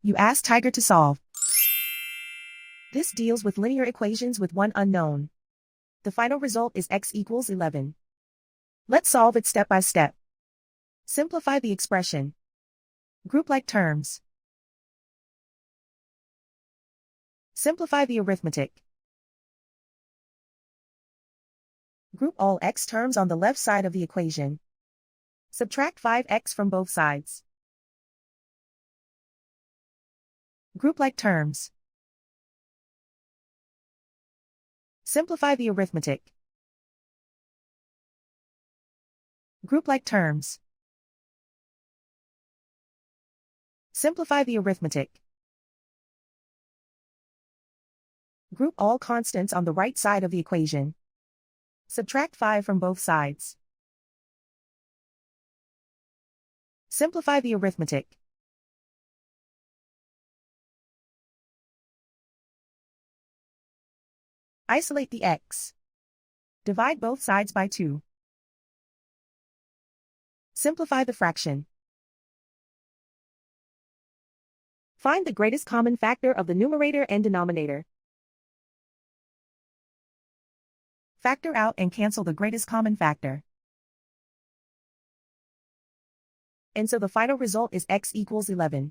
You ask Tiger to solve. This deals with linear equations with one unknown. The final result is x equals 11. Let's solve it step by step. Simplify the expression. Group like terms. Simplify the arithmetic. Group all x terms on the left side of the equation. Subtract 5x from both sides. Group like terms. Simplify the arithmetic. Group like terms. Simplify the arithmetic. Group all constants on the right side of the equation. Subtract 5 from both sides. Simplify the arithmetic. Isolate the x. Divide both sides by 2. Simplify the fraction. Find the greatest common factor of the numerator and denominator. Factor out and cancel the greatest common factor. And so the final result is x equals 11.